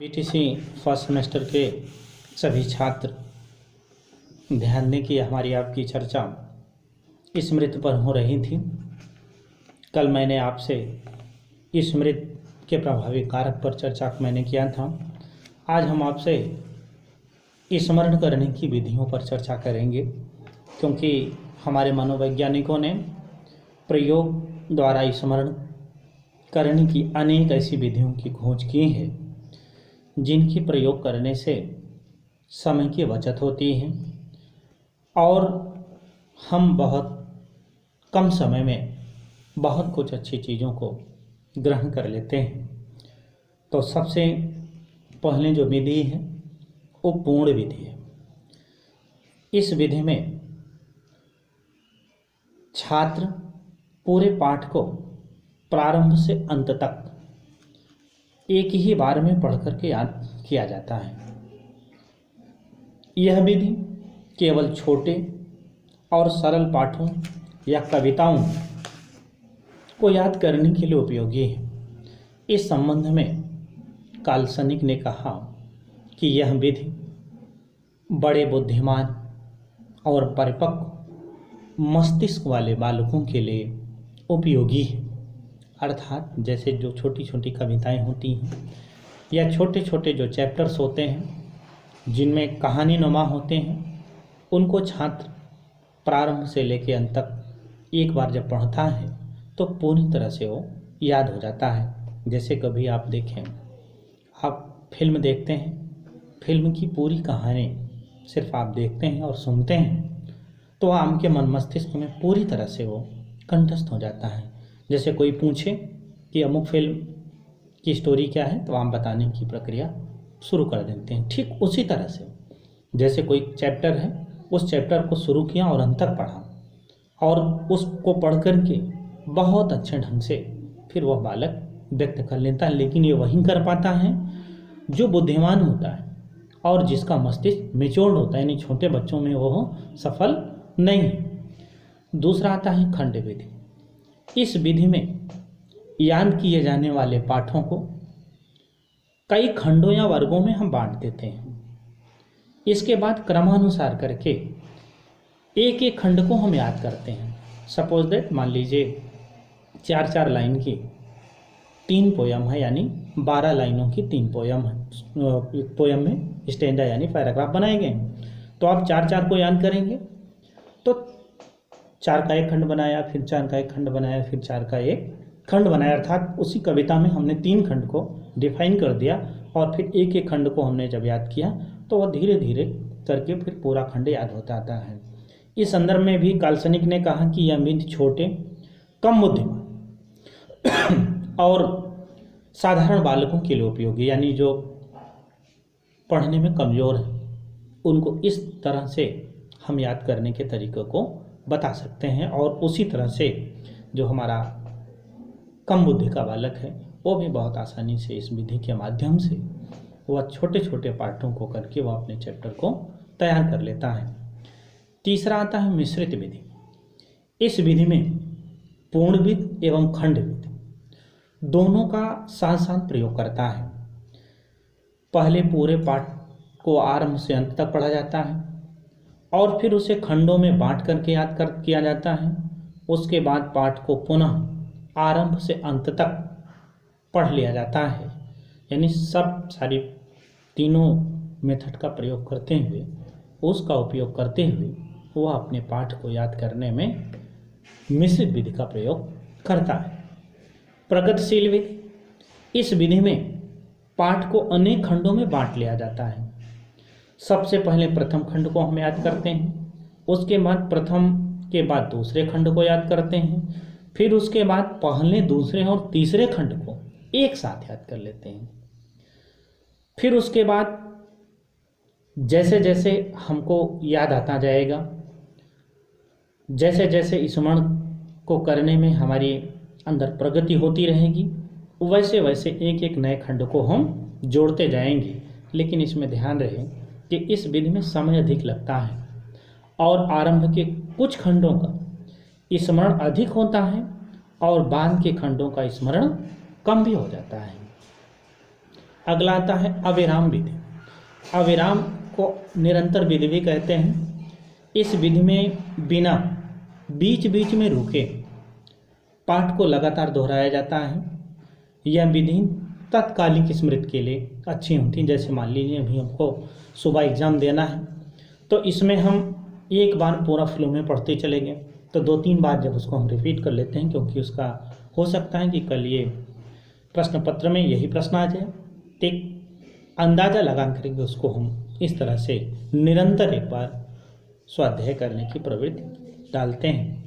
PTC first semester के सभी छात्र ध्यान दें कि हमारी आपकी चर्चा स्मृति पर हो रही थी। कल मैंने आपसे स्मृति के प्रभावी कारक पर चर्चा मैंने किया था। आज हम आपसे स्मरण करने की विधियों पर चर्चा करेंगे, क्योंकि हमारे मनोवैज्ञानिकों ने प्रयोग द्वारा स्मरण करने की अनेक ऐसी विधियों की खोज की है जिनकी प्रयोग करने से समय की बचत होती है और हम बहुत कम समय में बहुत कुछ अच्छी चीज़ों को ग्रहण कर लेते हैं। तो सबसे पहले जो विधि है वो पूर्ण विधि है। इस विधि में छात्र पूरे पाठ को प्रारंभ से अंत तक एक ही बार में पढ़ करके याद किया जाता है। यह विधि केवल छोटे और सरल पाठों या कविताओं को याद करने के लिए उपयोगी है। इस संबंध में काल्सनिक ने कहा कि यह विधि बड़े बुद्धिमान और परिपक्व मस्तिष्क वाले बालकों के लिए उपयोगी है। अर्थात जैसे जो छोटी छोटी कविताएं होती हैं या छोटे छोटे जो चैप्टर्स होते हैं जिनमें कहानी नुमा होते हैं, उनको छात्र प्रारंभ से लेकर अंत तक एक बार जब पढ़ता है तो पूरी तरह से वो याद हो जाता है। जैसे कभी आप देखें, आप फिल्म देखते हैं, फिल्म की पूरी कहानी सिर्फ आप देखते हैं और सुनते हैं तो आपके मन मस्तिष्क में पूरी तरह से वो कंठस्थ हो जाता है। जैसे कोई पूछे कि अमुक फिल्म की स्टोरी क्या है तो आप बताने की प्रक्रिया शुरू कर देते हैं। ठीक उसी तरह से जैसे कोई चैप्टर है, उस चैप्टर को शुरू किया और अंत तक पढ़ा और उसको पढ़ करके बहुत अच्छे ढंग से फिर वह बालक व्यक्त कर लेता है। लेकिन ये वही कर पाता है जो बुद्धिमान होता है और जिसका मस्तिष्क मेच्योर्ड होता है, यानी छोटे बच्चों में वह सफल नहीं है। दूसरा आता है खंड विधि। इस विधि में याद किए जाने वाले पाठों को कई खंडों या वर्गों में हम बांट देते हैं। इसके बाद क्रमानुसार करके एक एक खंड को हम याद करते हैं। सपोज दैट मान लीजिए 4-4 लाइन की 3 पोयम है, यानी 12 लाइनों की 3 पोयम है। पोयम में स्टैंडा यानी पैराग्राफ बनाए गए हैं, तो आप 4-4 को याद करेंगे तो 4 का एक खंड बनाया, फिर 4 का एक खंड बनाया, फिर 4 का एक खंड बनाया। अर्थात उसी कविता में हमने 3 खंड को डिफाइन कर दिया और फिर एक एक खंड को हमने जब याद किया तो वह धीरे धीरे करके फिर पूरा खंड याद होता आता है। इस संदर्भ में भी काल्सनिक ने कहा कि यह विधि छोटे, कम बुद्धिमान और साधारण बालकों के लिए उपयोगी, यानी जो पढ़ने में कमज़ोर है उनको इस तरह से हम याद करने के तरीक़ों को बता सकते हैं। और उसी तरह से जो हमारा कम बुद्धि का बालक है वो भी बहुत आसानी से इस विधि के माध्यम से वह छोटे छोटे पाठों को करके वह अपने चैप्टर को तैयार कर लेता है। तीसरा आता है मिश्रित विधि। इस विधि में पूर्ण विधि एवं खंड विधि दोनों का साथ साथ प्रयोग करता है। पहले पूरे पाठ को आरंभ से अंत तक पढ़ा जाता है और फिर उसे खंडों में बांट करके किया जाता है। उसके बाद पाठ को पुनः आरंभ से अंत तक पढ़ लिया जाता है, यानी सब सारी तीनों मेथड का प्रयोग करते हुए, उसका उपयोग करते हुए वह अपने पाठ को याद करने में मिश्रित विधि का प्रयोग करता है। प्रगतिशील विधि। इस विधि में पाठ को अनेक खंडों में बांट लिया जाता है। सबसे पहले प्रथम खंड को हम याद करते हैं, उसके बाद प्रथम के बाद दूसरे खंड को याद करते हैं, फिर उसके बाद पहले, दूसरे और तीसरे खंड को एक साथ याद कर लेते हैं। फिर उसके बाद जैसे जैसे हमको याद आता जाएगा, जैसे जैसे स्मरण को करने में हमारी अंदर प्रगति होती रहेगी, वैसे वैसे एक एक नए खंड को हम जोड़ते जाएंगे। लेकिन इसमें ध्यान रहे कि इस विधि में समय अधिक लगता है और आरंभ के कुछ खंडों का स्मरण अधिक होता है और बाद के खंडों का स्मरण कम भी हो जाता है। अगला आता है अविराम विधि। अविराम को निरंतर विधि भी कहते हैं। इस विधि में बिना बीच बीच में रुके पाठ को लगातार दोहराया जाता है। यह विधि तत्कालिक स्मृति के लिए अच्छी होती है। जैसे मान लीजिए अभी हमको सुबह एग्ज़ाम देना है, तो इसमें हम एक बार पूरा फ्लो में पढ़ते चले गए, तो 2-3 बार जब उसको हम रिपीट कर लेते हैं, क्योंकि उसका हो सकता है कि कल ये प्रश्न पत्र में यही प्रश्न आ जाए, एक अंदाज़ा लगा करेंगे उसको हम इस तरह से निरंतर एक बार स्वाध्याय करने की प्रवृत्ति डालते हैं।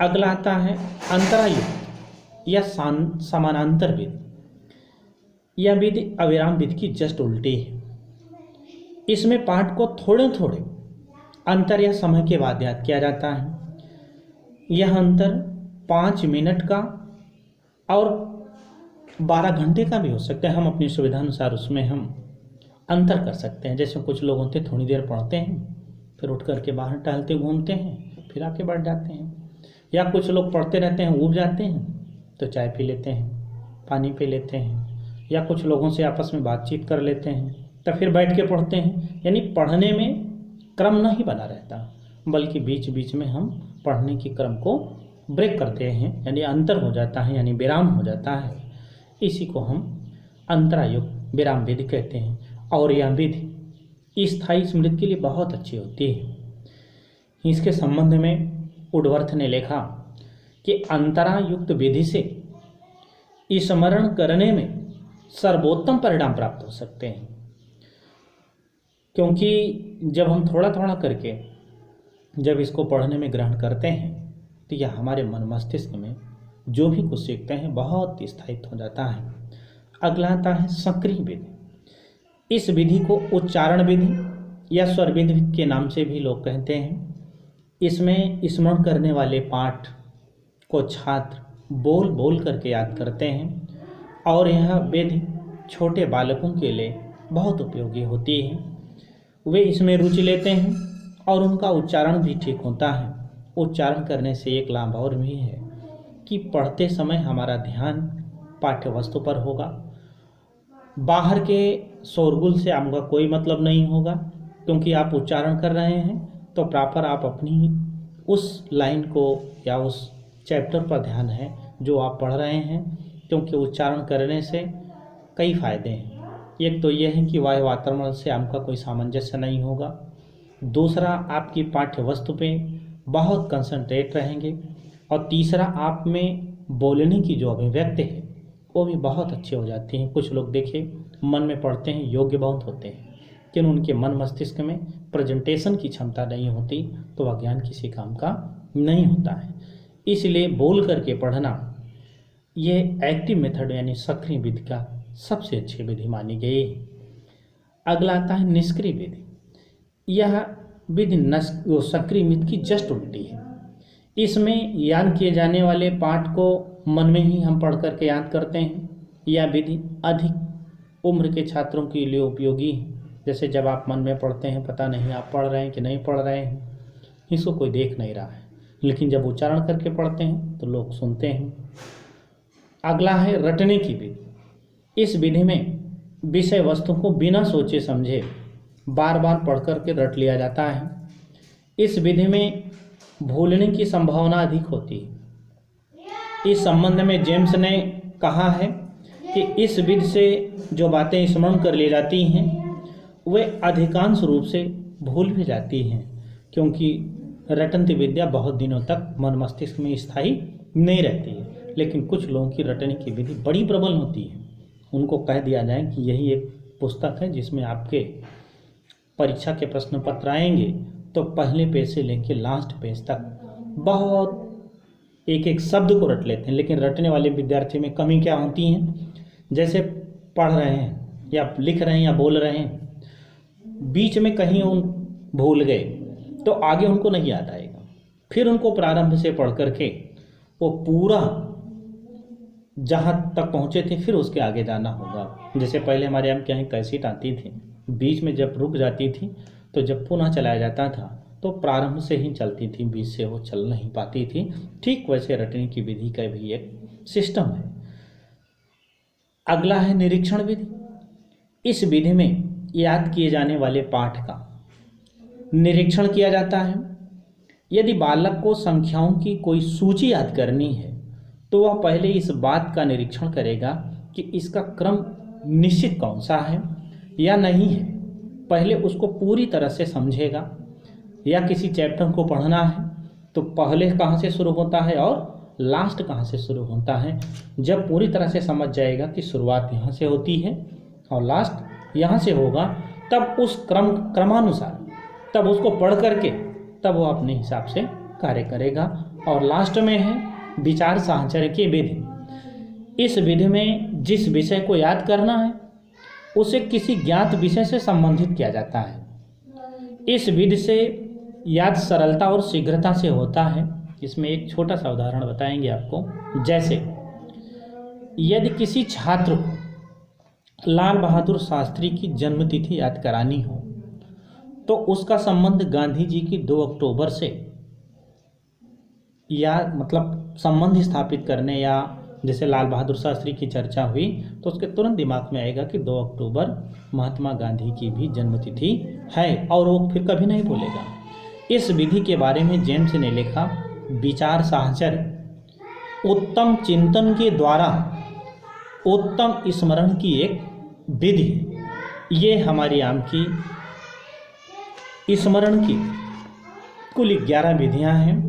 अगला आता है अंतरायुक्त या समानांतर विधि। यह विधि अविराम विधि की जस्ट उल्टी है। इसमें पाठ को थोड़े थोड़े अंतर या समय के बाद याद किया जाता है। यह अंतर 5 मिनट का और 12 घंटे का भी हो सकता है। हम अपनी सुविधा अनुसार उसमें हम अंतर कर सकते हैं। जैसे कुछ लोग होते थोड़ी देर पढ़ते हैं, फिर उठ करके बाहर टहलते घूमते हैं, फिर आके बैठ जाते हैं। या कुछ लोग पढ़ते रहते हैं, ऊब जाते हैं तो चाय पी लेते हैं, पानी पी लेते हैं, या कुछ लोगों से आपस में बातचीत कर लेते हैं, तो फिर बैठ के पढ़ते हैं। यानी पढ़ने में क्रम नहीं बना रहता, बल्कि बीच बीच में हम पढ़ने की क्रम को ब्रेक करते हैं, यानी अंतर हो जाता है, यानी विराम हो जाता है। इसी को हम अंतरायुक्त विराम विधि कहते हैं। और यह विधि स्थायी स्मृति के लिए बहुत अच्छी होती है। इसके संबंध में उडवर्थ ने लिखा कि अंतरायुक्त विधि से स्मरण करने में सर्वोत्तम परिणाम प्राप्त हो सकते हैं, क्योंकि जब हम थोड़ा थोड़ा करके जब इसको पढ़ने में ग्रहण करते हैं, तो यह हमारे मन मस्तिष्क में जो भी कुछ सीखते हैं बहुत स्थायित्व हो जाता है। अगला आता है सक्रिय विधि। इस विधि को उच्चारण विधि या स्वर विधि के नाम से भी लोग कहते हैं। इसमें स्मरण करने वाले पाठ को छात्र बोल बोल करके याद करते हैं, और यह विधि छोटे बालकों के लिए बहुत उपयोगी होती है। वे इसमें रुचि लेते हैं और उनका उच्चारण भी ठीक होता है। उच्चारण करने से एक लाभ और भी है कि पढ़ते समय हमारा ध्यान पाठ्य वस्तु पर होगा, बाहर के शोरगुल से आपका कोई मतलब नहीं होगा, क्योंकि आप उच्चारण कर रहे हैं तो प्रॉपर आप अपनी उस लाइन को या उस चैप्टर पर ध्यान है जो आप पढ़ रहे हैं। क्योंकि उच्चारण करने से कई फायदे हैं। एक तो यह है कि वायु वातावरण से आपका कोई सामंजस्य नहीं होगा, दूसरा आपकी पाठ्य वस्तु पे बहुत कंसंट्रेट रहेंगे, और तीसरा आप में बोलने की जो अभिव्यक्ति है वो भी बहुत अच्छी हो जाती है। कुछ लोग देखिए मन में पढ़ते हैं, योग्य बहुत होते हैं, लेकिन उनके मन मस्तिष्क में प्रेजेंटेशन की क्षमता नहीं होती, तो वह ज्ञान किसी काम का नहीं होता है। इसलिए बोल करके पढ़ना ये एक्टिव मेथड यानी सक्रिय विधि का सबसे अच्छी विधि मानी गई है। अगला आता है निष्क्रिय विधि। यह विधि सक्रिय विधि की जस्ट उल्टी है। इसमें याद किए जाने वाले पाठ को मन में ही हम पढ़ करके याद करते हैं। यह विधि अधिक उम्र के छात्रों के लिए उपयोगी है। जैसे जब आप मन में पढ़ते हैं, पता नहीं आप पढ़ रहे हैं कि नहीं पढ़ रहे हैं, इसको कोई देख नहीं रहा है, लेकिन जब उच्चारण करके पढ़ते हैं तो लोग सुनते हैं। अगला है रटने की विधि। इस विधि में विषय वस्तु को बिना सोचे समझे बार बार पढ़ करके रट लिया जाता है। इस विधि में भूलने की संभावना अधिक होती है। इस संबंध में जेम्स ने कहा है कि इस विधि से जो बातें स्मरण कर ली जाती हैं वे अधिकांश रूप से भूल भी जाती हैं, क्योंकि रटंती विद्या बहुत दिनों तक मन मस्तिष्क में स्थायी नहीं रहती है। लेकिन कुछ लोगों की रटने की विधि बड़ी प्रबल होती है। उनको कह दिया जाए कि यही एक पुस्तक है जिसमें आपके परीक्षा के प्रश्न पत्र आएंगे, तो पहले पेज से लेकर लास्ट पेज तक बहुत एक एक शब्द को रट लेते हैं। लेकिन रटने वाले विद्यार्थी में कमी क्या होती है, जैसे पढ़ रहे हैं या लिख रहे हैं या बोल रहे हैं, बीच में कहीं उन भूल गए तो आगे उनको नहीं याद आएगा। फिर उनको प्रारंभ से पढ़ करके वो पूरा जहाँ तक पहुँचे थे फिर उसके आगे जाना होगा। जैसे पहले हमारे यहाँ क्या कैसेट आती थी, बीच में जब रुक जाती थी तो जब पुनः चलाया जाता था तो प्रारंभ से ही चलती थी, बीच से वो चल नहीं पाती थी। ठीक वैसे रटने की विधि का भी एक सिस्टम है। अगला है निरीक्षण विधि। इस विधि में याद किए जाने वाले पाठ का निरीक्षण किया जाता है। यदि बालक को संख्याओं की कोई सूची याद करनी है तो वह पहले इस बात का निरीक्षण करेगा कि इसका क्रम निश्चित कौन सा है या नहीं है। पहले उसको पूरी तरह से समझेगा। या किसी चैप्टर को पढ़ना है तो पहले कहाँ से शुरू होता है और लास्ट कहाँ से शुरू होता है। जब पूरी तरह से समझ जाएगा कि शुरुआत यहाँ से होती है और लास्ट यहाँ से होगा, तब उस क्रमानुसार तब उसको पढ़ करके तब वो अपने हिसाब से कार्य करेगा। और लास्ट में है विचार साहचर्य की विधि। इस विधि में जिस विषय को याद करना है उसे किसी ज्ञात विषय से संबंधित किया जाता है। इस विधि से याद सरलता और शीघ्रता से होता है। इसमें एक छोटा सा उदाहरण बताएंगे आपको। जैसे यदि किसी छात्र को लाल बहादुर शास्त्री की जन्मतिथि याद करानी हो तो उसका संबंध गांधी जी की 2 अक्टूबर से या मतलब संबंध स्थापित करने, या जैसे लाल बहादुर शास्त्री की चर्चा हुई तो उसके तुरंत दिमाग में आएगा कि 2 अक्टूबर महात्मा गांधी की भी जन्मतिथि है और वो फिर कभी नहीं भूलेगा। इस विधि के बारे में जेम्स ने लिखा, विचार साहचर्य उत्तम चिंतन के द्वारा उत्तम स्मरण की एक विधि है। ये हमारी आम की स्मरण की कुल 11 विधियां हैं।